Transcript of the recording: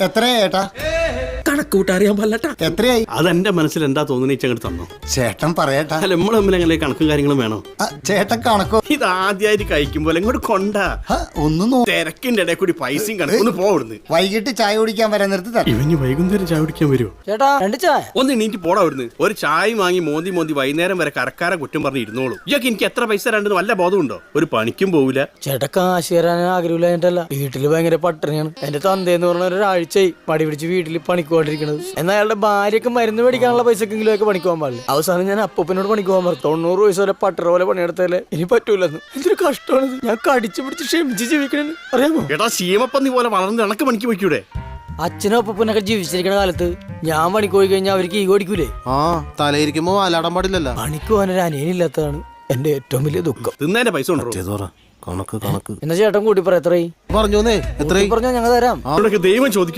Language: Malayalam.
എത്രയാ ചേട്ടാ? കണക്കൂട്ടറിയാൻ പാടില്ലട്ടാ. എത്രയായി? അതെന്റെ മനസ്സിൽ എന്താ തോന്നുന്നു അങ്ങോട്ട് തന്നോ. ചേട്ടൻ പറയട്ടാ. അല്ല നമ്മൾ തമ്മിൽ അങ്ങനെ കണക്കും കാര്യങ്ങളും വേണോ? ചേട്ടൻ കണക്കോ? ഇത് ആദ്യമായിട്ട് കഴിക്കുമ്പോൾ ഇങ്ങോട്ട് കൊണ്ടാ ഒന്നും തിരക്കിന്റെ ഇടയിൽ കൂടി പൈസയും കണക്കൊന്ന് പോവിടുന്ന്. വൈകിട്ട് ചായ കുടിക്കാൻ വരാൻ നിർത്തി തരാം. ഇവന് വൈകുന്നേരം ചായ കുടിക്കാൻ വരുമോ? ചേട്ടാ 2 ചായ. ഒന്ന് എണീറ്റ് പോടാ അവിടുന്ന്. ഒരു ചായ വാങ്ങി മോന്തി മോന്തി വൈകുന്നേരം വരെ കടക്കാരെ കുറ്റം പറഞ്ഞ് ഇരുന്നോളൂ. ഇയൊക്കെ എനിക്ക് എത്ര പൈസ രണ്ടെന്ന് വല്ല ബോധമുണ്ടോ? ഒരു പണിക്കും പോവില്ല. ചേട്ടാ കാശ് തരാൻ ആഗ്രഹമില്ല. വീട്ടില് ഭയങ്കര പട്ടിണിയാണ്. എന്റെ തന്തേന്ന് പറഞ്ഞ ഒരാഴ്ചയായി പടി പിടിച്ച് വീട്ടിൽ പണിക്ക് പോകാണ്ടിരിക്കണത്. എന്നാൽ അയാളുടെ ഭാര്യയൊക്കെ മരുന്ന് മേടിക്കാനുള്ള പൈസക്കെങ്കിലും ഒക്കെ പണിക്ക് പോകാൻ പാടില്ല. അവസാനം ഞാൻ അപ്പൂപ്പനോട് പണിക്ക് പോകാൻ പറഞ്ഞു. 90 വയസ്സ് വരെ പട്ടറ പോലെ പണിയെടുത്തല്ലേ ഇനി പറ്റൂലെന്ന്. എന്തൊരു കഷ്ടമാണിത്. ഞാൻ കടിച്ചു പിടിച്ച് ക്ഷമിച്ച് ജീവിക്കണെന്ന് അറിയാമോ? എടാ ശീമപ്പന്നി പോലെ വളർന്ന് എനക്ക് പണിക്ക് പോയിക്കൂടെ? അച്ഛനും അപ്പൂപ്പനൊക്കെ ജീവിച്ചിരിക്കണ കാലത്ത് ഞാൻ പണിക്ക് പോയി കഴിഞ്ഞാൽ അവർക്ക് ഈ ഓടിക്കൂലേ? തലയിരിക്കുമ്പോ അലാടാൻ പാടില്ലല്ലോ. പണിക്ക് പോകാനൊരു അനിയനില്ലാത്തതാണ് എന്റെ ഏറ്റവും വലിയ ദുഃഖം. തിന്നേന്റെ പൈസ ഉണ്ടോ? കണക്ക് എന്നാ ചേട്ടൻ കൂട്ടി പറ എത്രയായി പറഞ്ഞോന്നേ. എത്രയായി പറഞ്ഞാൽ ഞങ്ങൾ തരാം. ദൈവം ചോദിക്കണം.